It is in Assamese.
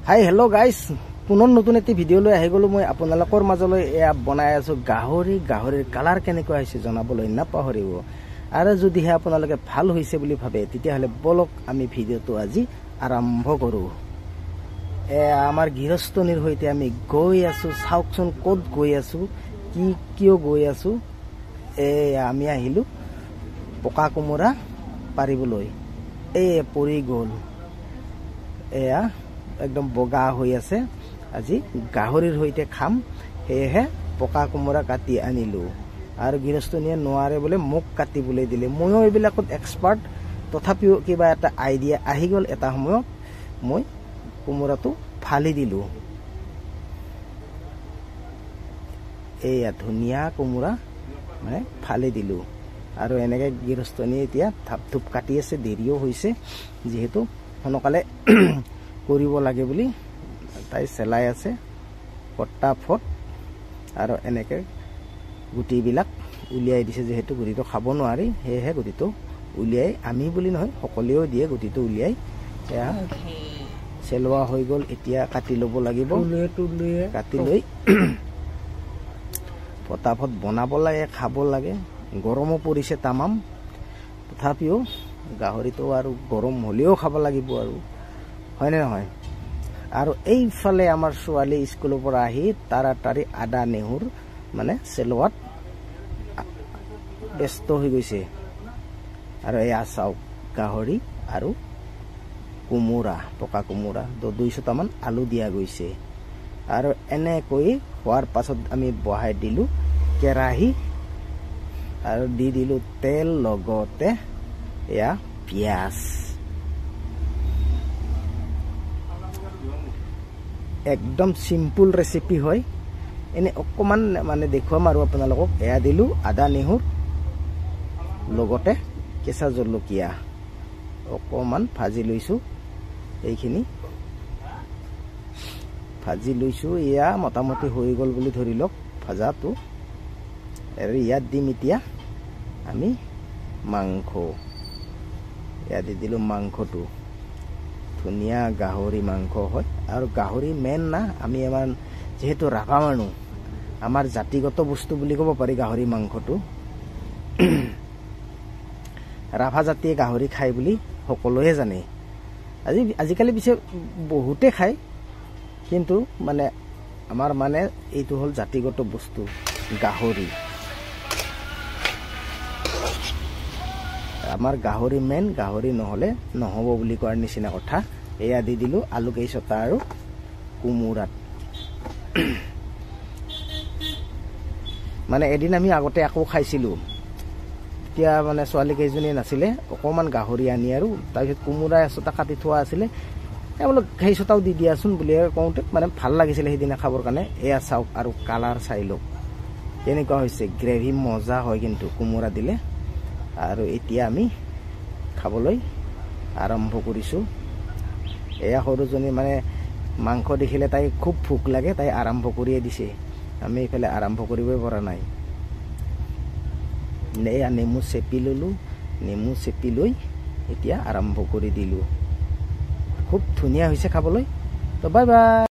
হাই হেল্ল' গাইজ, পুনৰ নতুন এটি ভিডিঅ' লৈ আহি গ'লো মই আপোনালোকৰ মাজলৈ। এয়া বনাই আছো গাহৰিৰ কালাৰ কেনেকুৱা হৈছে জনাবলৈ নাপাহৰিব। আৰু যদিহে আপোনালোকে ভাল হৈছে বুলি ভাবে তেতিয়াহ'লে বলক আমি ভিডিঅ'টো আজি আৰম্ভ কৰোঁ। এয়া আমাৰ গৃহস্থনীৰ সৈতে আমি গৈ আছো, চাওকচোন ক'ত গৈ আছো, কিয় গৈ আছো। এয়া আমি আহিলো পকা কোমোৰা পাৰিবলৈ। এই পৰি গ'ল, এয়া একদম বগা হৈ আছে। আজি গাহৰিৰ সৈতে খাম, সেয়েহে পকা কোমোৰা কাটি আনিলো। আৰু গৃহস্থনীয়ে নোৱাৰে বোলে মোক কাটিবলৈ দিলে। ময়ো এইবিলাকত এক্সপাৰ্ট, তথাপিও কিবা এটা আইডিয়া আহি গ'ল। এটা সময়ত মই কোমোৰাটো ফালি দিলো। এয়া ধুনীয়া কোমোৰা মানে ফালি দিলো। আৰু এনেকৈ গৃহস্থনীয়ে এতিয়া থাপ থুপ কাটি আছে। দেৰিও হৈছে যিহেতু সোনকালে কৰিব লাগে বুলি তাই চেলাই আছে ফটাফট। আৰু এনেকৈ গুটিবিলাক উলিয়াই দিছে, যিহেতু গুটিটো খাব নোৱাৰি সেয়েহে গুটিটো উলিয়াই, আমি বুলি নহয় সকলোৱেও দিয়ে গুটিটো উলিয়াই। এয়া চেলোৱা হৈ গ'ল, এতিয়া কাটি ল'ব লাগিব। কাটি লৈ ফটাফট বনাব লাগে, খাব লাগে। গৰমো পৰিছে তামাম, তথাপিও গাহৰিটো আৰু গৰম হ'লেও খাব লাগিব আৰু, হয়নে নহয়। আৰু এইফালে আমাৰ ছোৱালী স্কুলৰ পৰা আহি তাড়াতাড়ি আদা নেহুৰ মানে চেলোৱাত ব্যস্ত হৈ গৈছে। আৰু এয়া চাওক গাহৰি আৰু কোমোৰা, পকা কোমোৰা 200টামান আলু দিয়া গৈছে। আৰু এনেকৈ হোৱাৰ পাছত আমি বহাই দিলো কেৰাহী আৰু দি দিলো তেল, লগতে এয়া পিঁয়াজ। একদম চিম্পুল ৰেচিপি হয়। এনে অকণমান মানে দেখুৱাম আৰু আপোনালোকক। এয়া দিলো আদা নেহুৰ, লগতে কেঁচা জলকীয়া অকণমান ভাজি লৈছোঁ। এইখিনি ভাজি লৈছোঁ, এয়া মোটামুটি হৈ গ'ল বুলি ধৰি লওক ভাজাটো। আৰু ইয়াত দিম এতিয়া আমি মাংস। এয়া দি দিলোঁ মাংসটো, ধুনীয়া গাহৰি মাংস হয়। আৰু গাহৰি মেইন না, আমি আমাৰ যিহেতু ৰাভা মানুহ, আমাৰ জাতিগত বস্তু বুলি ক'ব পাৰি গাহৰি মাংসটো। ৰাভা জাতিয়ে গাহৰি খায় বুলি সকলোৱে জানে। আজিকালি পিছে বহুতে খায়, কিন্তু মানে আমাৰ মানে এইটো হ'ল জাতিগত বস্তু গাহৰি। আমাৰ গাহৰি মেইন, গাহৰি নহ'লে নহ'ব বুলি কোৱাৰ নিচিনা কথা। এয়া দি দিলোঁ আলু কেইচটা আৰু কোমোৰাত। মানে এদিন আমি আগতে আকৌ খাইছিলোঁ, তেতিয়া মানে ছোৱালী কেইজনী নাছিলে, অকণমান গাহৰি আনি আৰু তাৰপিছত কোমোৰা এচটা কাটি থোৱা আছিলে, বোলো সেইচটাও দি দিয়াচোন বুলি কওঁতে মানে ভাল লাগিছিলে সেইদিনা খাবৰ কাৰণে। এয়া চাওক আৰু কালাৰ চাই লওক কেনেকুৱা হৈছে, গ্ৰেভি মজা হয় কিন্তু কোমোৰা দিলে। আৰু এতিয়া আমি খাবলৈ আৰম্ভ কৰিছোঁ। এয়া সৰুজনী মানে মাংস দেখিলে তাই খুব ভোক লাগে, তাই আৰম্ভ কৰিয়ে দিছে। আমি এইফালে আৰম্ভ কৰিবই পৰা নাই। এয়া নেমু চেপি ল'লোঁ, নেমু চেপি লৈ এতিয়া আৰম্ভ কৰি দিলোঁ। খুব ধুনীয়া হৈছে খাবলৈ। তো বাই বাই।